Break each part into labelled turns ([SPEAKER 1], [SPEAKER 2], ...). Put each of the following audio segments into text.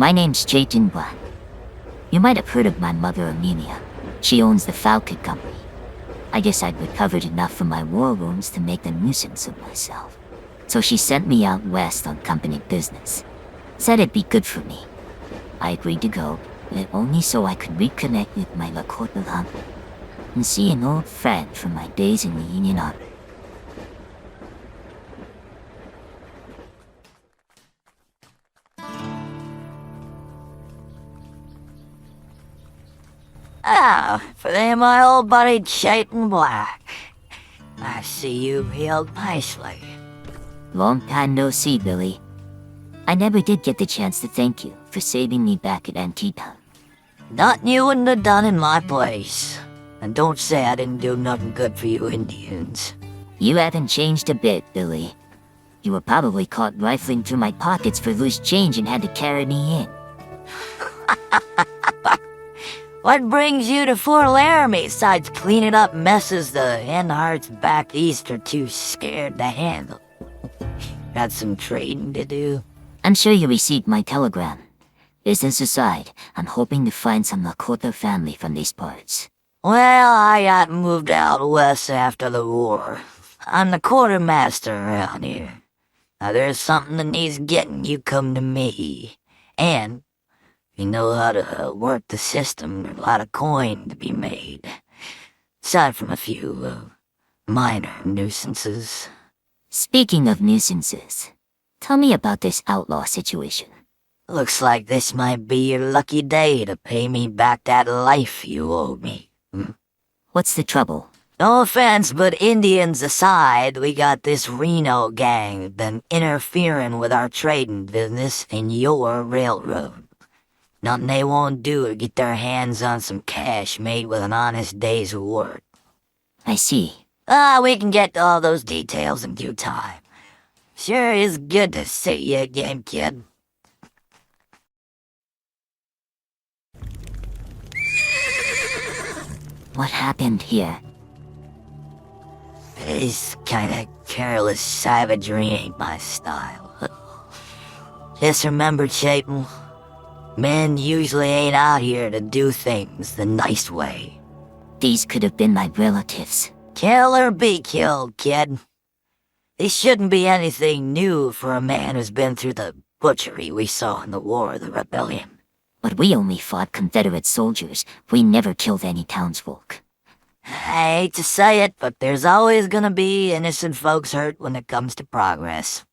[SPEAKER 1] My name's Chayton. You might have heard of my mother, Amelia. She owns the Falcon Company. I guess I'd recovered enough from my war wounds to make a nuisance of myself. So she sent me out west on company business. Said it'd be good for me. I agreed to go, but only so I could reconnect with my Lakota love and see an old friend from my days in the Union Army.
[SPEAKER 2] Ah, for them, my old buddy Chayton Black. I see you healed nicely.
[SPEAKER 1] Long time no see, Billy. I never did get the chance to thank you for saving me back at Antietam.
[SPEAKER 2] Nothing you wouldn't have done in my place. And don't say I didn't do nothing good for you Indians.
[SPEAKER 1] You haven't changed a bit, Billy. You were probably caught rifling through my pockets for loose change and had to carry me in.
[SPEAKER 2] What brings you to Fort Laramie besides cleaning up messes the Enharts back east are too scared to handle? Got some trading to do?
[SPEAKER 1] I'm sure you received my telegram. Business aside, I'm hoping to find some Lakota family from these parts.
[SPEAKER 2] Well, I got moved out west after the war. I'm the quartermaster around here. Now there's something that needs getting, you come to me. And you know how to work the system, there's a lot of coin to be made. Aside from a few minor nuisances.
[SPEAKER 1] Speaking of nuisances, tell me about this outlaw situation.
[SPEAKER 2] Looks like this might be your lucky day to pay me back that life you owe me.
[SPEAKER 1] What's the trouble?
[SPEAKER 2] No offense, but Indians aside, we got this Reno gang been interfering with our trading business in your railroad. Nothing they won't do to get their hands on some cash made with an honest day's work.
[SPEAKER 1] I see.
[SPEAKER 2] We can get to all those details in due time. Sure is good to see you again, kid.
[SPEAKER 1] What happened here?
[SPEAKER 2] This kinda careless savagery ain't my style. Just remember, Chayton, men usually ain't out here to do things the nice way.
[SPEAKER 1] These could have been my relatives.
[SPEAKER 2] Kill or be killed, kid. This shouldn't be anything new for a man who's been through the butchery we saw in the War of the Rebellion.
[SPEAKER 1] But we only fought Confederate soldiers. We never killed any townsfolk.
[SPEAKER 2] I hate to say it, but there's always gonna be innocent folks hurt when it comes to progress.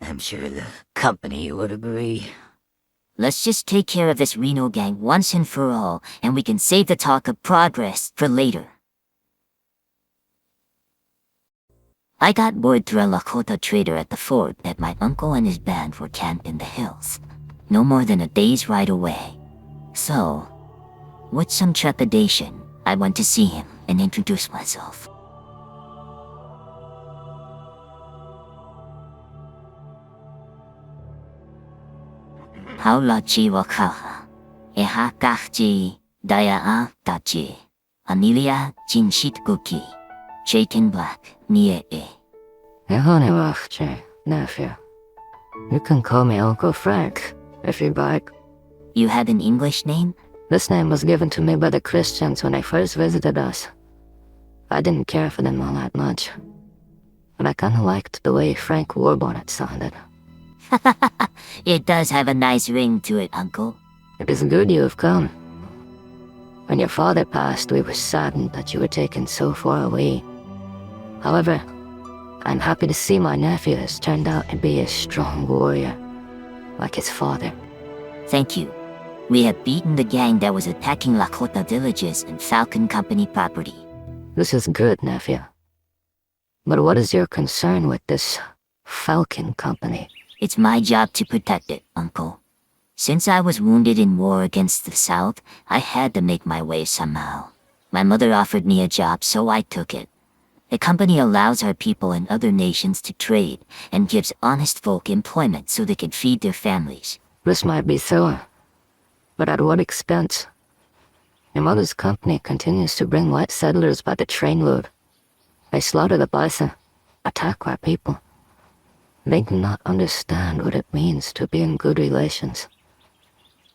[SPEAKER 2] I'm sure the company would agree.
[SPEAKER 1] Let's just take care of this Reno gang once and for all, and we can save the talk of progress for later. I got word through a Lakota trader at the fort that my uncle and his band were camped in the hills, no more than a day's ride away. So, with some trepidation, I went to see him and introduce myself. Haula chi wakaha, eha kahji, daya tachi, anilia jinshit kuki, Chayton Black, nie e.
[SPEAKER 3] Mihono wachche, nephew. You can call me Uncle Frank, if you like.
[SPEAKER 1] You have an English name?
[SPEAKER 3] This name was given to me by the Christians when they first visited us. I didn't care for them all that much, but I kinda liked the way Frank Warbonnet sounded.
[SPEAKER 1] It does have a nice ring to it, Uncle.
[SPEAKER 3] It is good you have come. When your father passed, we were saddened that you were taken so far away. However, I'm happy to see my nephew has turned out to be a strong warrior, like his father.
[SPEAKER 1] Thank you. We have beaten the gang that was attacking Lakota villages and Falcon Company property.
[SPEAKER 3] This is good, nephew. But what is your concern with this Falcon Company?
[SPEAKER 1] It's my job to protect it, Uncle. Since I was wounded in war against the South, I had to make my way somehow. My mother offered me a job, so I took it. The company allows our people in other nations to trade and gives honest folk employment so they can feed their families.
[SPEAKER 3] This might be so, but at what expense? Your mother's company continues to bring white settlers by the trainload. They slaughter the bison, attack our people. They do not understand what it means to be in good relations.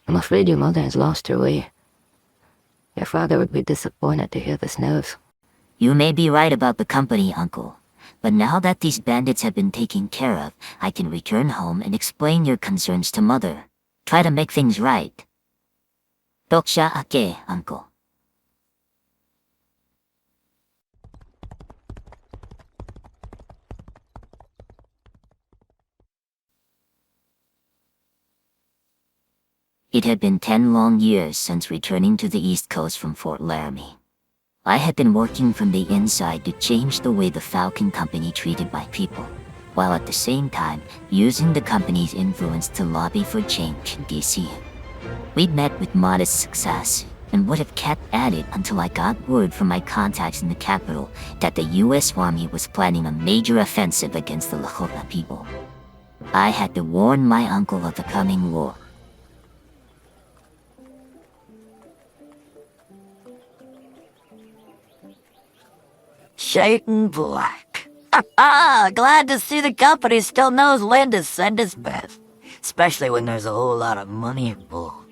[SPEAKER 3] I'm afraid your mother has lost her way. Your father would be disappointed to hear this news.
[SPEAKER 1] You may be right about the company, Uncle. But now that these bandits have been taken care of, I can return home and explain your concerns to Mother. Try to make things right. Doksha ake, Uncle. It had been 10 long years since returning to the East Coast from Fort Laramie. I had been working from the inside to change the way the Falcon Company treated my people, while at the same time using the company's influence to lobby for change in DC. We'd met with modest success, and would have kept at it until I got word from my contacts in the capital that the US Army was planning a major offensive against the Lakota people. I had to warn my uncle of the coming war.
[SPEAKER 2] Chayton Black. Glad to see the company still knows when to send us best. Especially when there's a whole lot of money involved.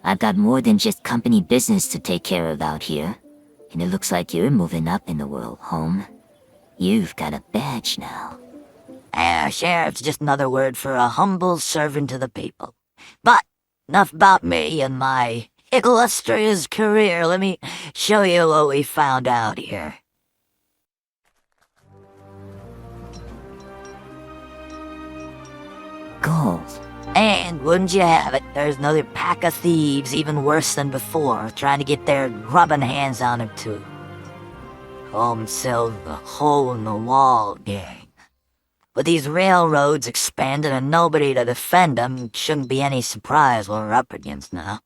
[SPEAKER 1] I've got more than just company business to take care of out here. And it looks like you're moving up in the world, Holme. You've got a badge now.
[SPEAKER 2] Sheriff's just another word for a humble servant to the people. But, enough about me and my illustrious career. Let me show you what we found out here.
[SPEAKER 1] Gold.
[SPEAKER 2] And wouldn't you have it, there's another pack of thieves even worse than before, trying to get their rubbing hands on him too. Holme sells the hole-in-the-wall gang. With these railroads expanded and nobody to defend them, it shouldn't be any surprise what we're up against now.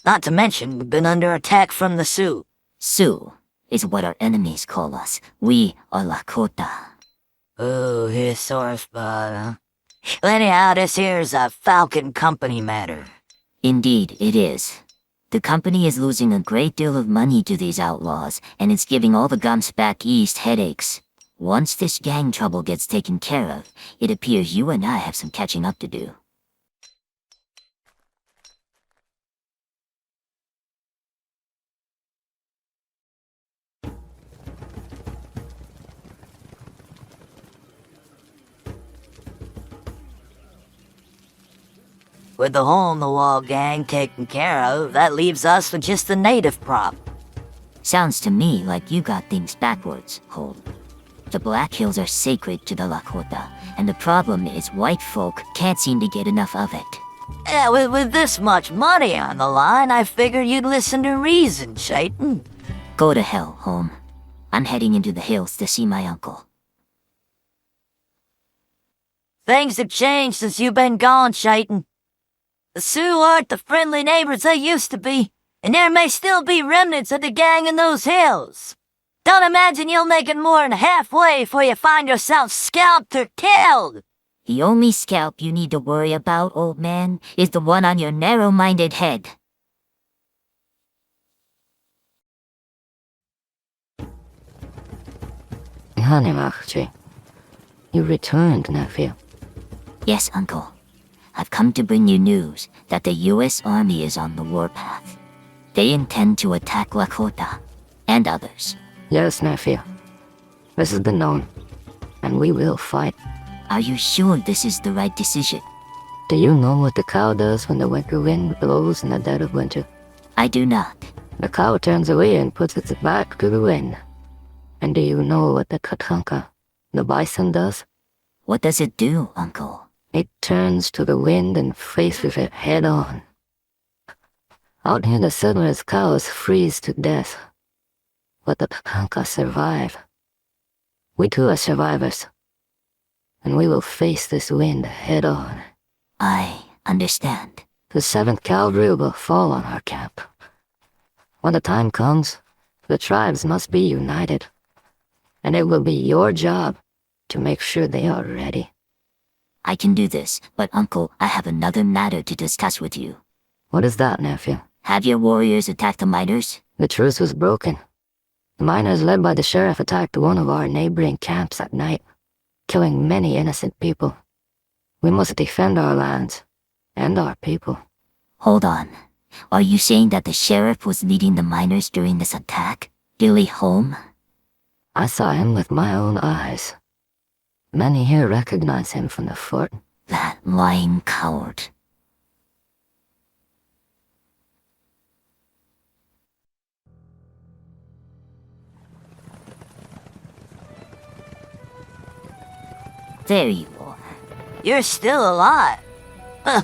[SPEAKER 2] Not to mention, we've been under attack from the Sioux.
[SPEAKER 1] Sioux is what our enemies call us. We are Lakota.
[SPEAKER 2] Oh, here's sore spot, huh? Well, anyhow, this here's a Falcon Company matter.
[SPEAKER 1] Indeed, it is. The company is losing a great deal of money to these outlaws, and it's giving all the gumps back east headaches. Once this gang trouble gets taken care of, it appears you and I have some catching up to do.
[SPEAKER 2] With the hole-in-the-wall gang taken care of, that leaves us with just the native prop.
[SPEAKER 1] Sounds to me like you got things backwards, Holme. The Black Hills are sacred to the Lakota, and the problem is white folk can't seem to get enough of it.
[SPEAKER 2] Yeah, with this much money on the line, I figured you'd listen to reason, Chayton.
[SPEAKER 1] Go to hell, Holme. I'm heading into the hills to see my uncle.
[SPEAKER 2] Things have changed since you've been gone, Chayton. The Sioux aren't the friendly neighbors they used to be, and there may still be remnants of the gang in those hills. Don't imagine you'll make it more than halfway before you find yourself scalped or killed.
[SPEAKER 1] The only scalp you need to worry about, old man, is the one on your narrow-minded head.
[SPEAKER 3] Hanemachi, you returned, nephew.
[SPEAKER 1] Yes, Uncle. I've come to bring you news that the US Army is on the warpath. They intend to attack Lakota and others.
[SPEAKER 3] Yes, nephew. This has been known, and we will fight.
[SPEAKER 1] Are you sure this is the right decision?
[SPEAKER 3] Do you know what the cow does when the winter wind blows in the dead of winter?
[SPEAKER 1] I do not.
[SPEAKER 3] The cow turns away and puts its back to the wind. And do you know what the katanka, the bison, does?
[SPEAKER 1] What does it do, Uncle?
[SPEAKER 3] It turns to the wind and faces it head on. Out here the settlers' cows freeze to death, but the katanka survive. We too are survivors, and we will face this wind head on.
[SPEAKER 1] I understand.
[SPEAKER 3] The 7th Cavalry will fall on our camp. When the time comes, the tribes must be united, and it will be your job to make sure they are ready.
[SPEAKER 1] I can do this, but Uncle, I have another matter to discuss with you.
[SPEAKER 3] What is that, nephew?
[SPEAKER 1] Have your warriors attacked the miners?
[SPEAKER 3] The truce was broken. The miners led by the sheriff attacked one of our neighboring camps at night, killing many innocent people. We must defend our lands and our people.
[SPEAKER 1] Hold on. Are you saying that the sheriff was leading the miners during this attack? Billy Holme?
[SPEAKER 3] I saw him with my own eyes. Many here recognize him from the fort.
[SPEAKER 1] That lying coward. There you are.
[SPEAKER 2] You're still alive. Huh.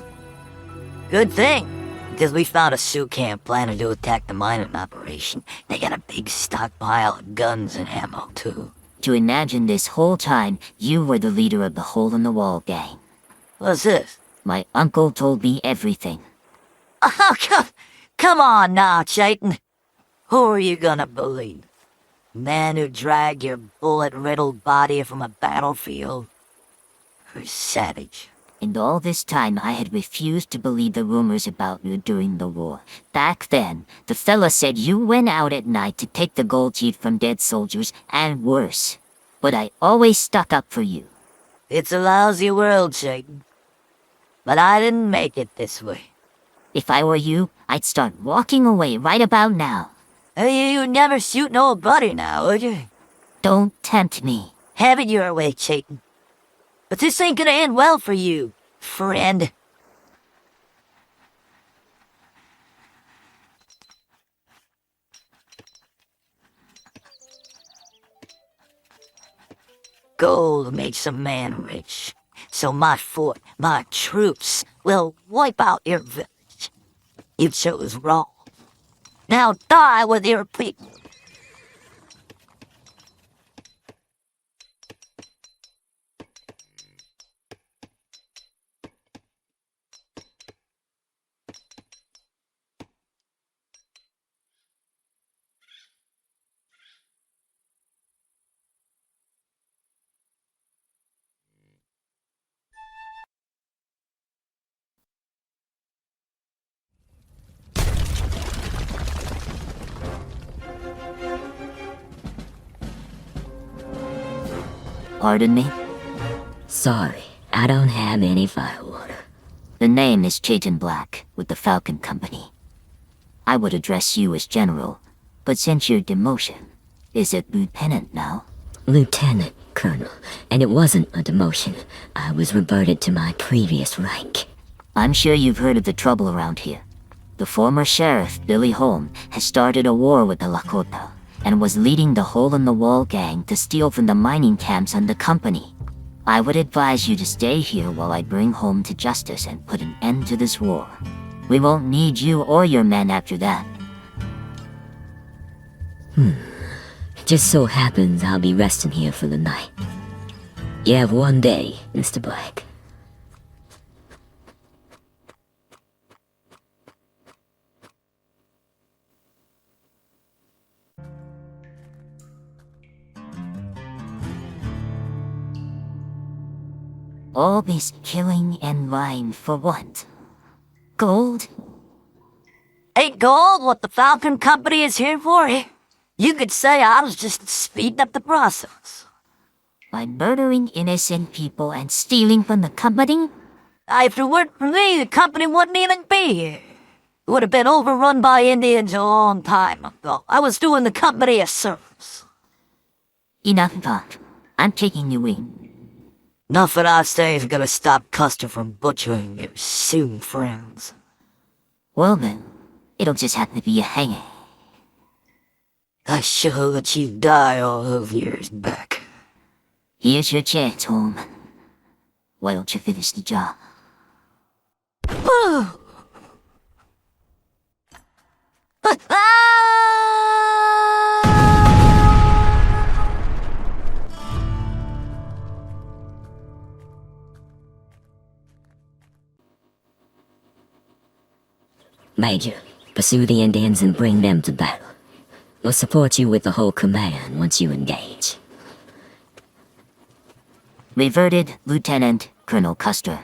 [SPEAKER 2] Good thing, because we found a Sioux camp planning to attack the mining operation. They got a big stockpile of guns and ammo, too.
[SPEAKER 1] To imagine this whole time, you were the leader of the hole-in-the-wall gang.
[SPEAKER 2] What's this?
[SPEAKER 1] My uncle told me everything.
[SPEAKER 2] Oh, come on now, Chayton. Who are you gonna believe? Man who dragged your bullet-riddled body from a battlefield? Or savage?
[SPEAKER 1] And all this time I had refused to believe the rumors about you during the war. Back then, the fella said you went out at night to take the gold teeth from dead soldiers, and worse. But I always stuck up for you.
[SPEAKER 2] It's a lousy world, Chayton. But I didn't make it this way.
[SPEAKER 1] If I were you, I'd start walking away right about now.
[SPEAKER 2] You'd never shoot nobody now, would you?
[SPEAKER 1] Don't tempt me.
[SPEAKER 2] Have it your way, Chayton. But this ain't gonna end well for you, friend. Gold makes a man rich. So my fort, my troops, will wipe out your village. You chose wrong. Now die with your people.
[SPEAKER 1] Pardon me?
[SPEAKER 4] Sorry, I don't have any firewater.
[SPEAKER 1] The name is Chayton Black, with the Falcon Company. I would address you as General, but since your demotion, is it Lieutenant now?
[SPEAKER 4] Lieutenant, Colonel, and it wasn't a demotion. I was reverted to my previous rank.
[SPEAKER 1] I'm sure you've heard of the trouble around here. The former sheriff, Billy Holme, has started a war with the Lakota, and was leading the hole-in-the-wall gang to steal from the mining camps on the company. I would advise you to stay here while I bring Holme to justice and put an end to this war. We won't need you or your men after that.
[SPEAKER 4] Just so happens I'll be resting here for the night. You have one day, Mr. Black.
[SPEAKER 1] All this killing and lying for what? Gold?
[SPEAKER 2] Ain't gold what the Falcon Company is here for? You could say I was just speeding up the process.
[SPEAKER 1] By murdering innocent people and stealing from the company?
[SPEAKER 2] If it weren't for me, the company wouldn't even be here. It would have been overrun by Indians a long time ago. I was doing the company a service.
[SPEAKER 1] Enough talk. I'm taking you in.
[SPEAKER 2] Nothing I say is gonna stop Custer from butchering your Sioux friends.
[SPEAKER 1] Well then, it'll just have to be a hanging.
[SPEAKER 2] I should have let you die all those years back.
[SPEAKER 1] Here's your chance, Holme. Why don't you finish the job?
[SPEAKER 4] Major, pursue the Indians and bring them to battle. We'll support you with the whole command once you engage.
[SPEAKER 1] Reverted Lieutenant Colonel Custer.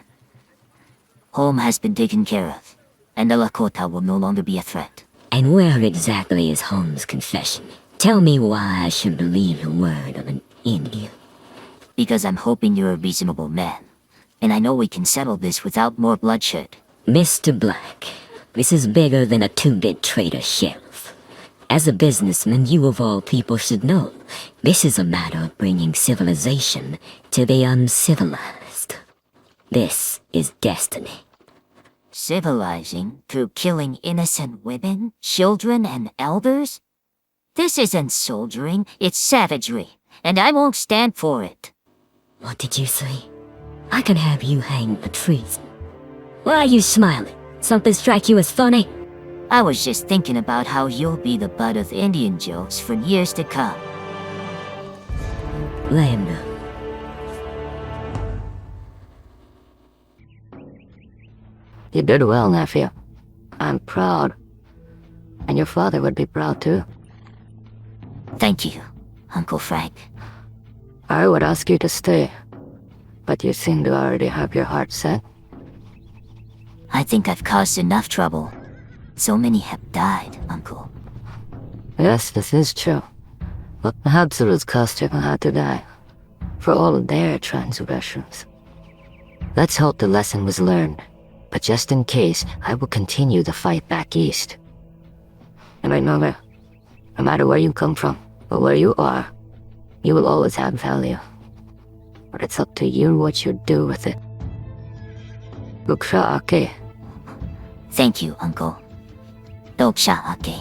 [SPEAKER 1] Holme has been taken care of, and the Lakota will no longer be a threat.
[SPEAKER 4] And where exactly is Holmes' confession? Tell me why I should believe the word of an Indian.
[SPEAKER 1] Because I'm hoping you're a reasonable man, and I know we can settle this without more bloodshed.
[SPEAKER 4] Mr. Black, This is bigger than a two-bit trader sheriff. As a businessman, you of all people should know, this is a matter of bringing civilization to the uncivilized. This is destiny.
[SPEAKER 1] Civilizing through killing innocent women, children, and elders? This isn't soldiering, it's savagery, and I won't stand for it.
[SPEAKER 4] What did you say? I can have you hanged for treason. Why are you smiling? Something strike you as funny?
[SPEAKER 1] I was just thinking about how you'll be the butt of Indian jokes for years to come.
[SPEAKER 4] Lambda.
[SPEAKER 3] You did well, nephew. I'm proud. And your father would be proud too.
[SPEAKER 1] Thank you, Uncle Frank.
[SPEAKER 3] I would ask you to stay, but you seem to already have your heart set.
[SPEAKER 1] I think I've caused enough trouble. So many have died, Uncle.
[SPEAKER 3] Yes, this is true. But perhaps it was Custer who had to die, for all of their transgressions. Let's hope the lesson was learned, but just in case, I will continue the fight back east. And remember, no matter where you come from, or where you are, you will always have value. But it's up to you what you do with it. Buksha ake.
[SPEAKER 1] Thank you, Uncle. Doksha ake.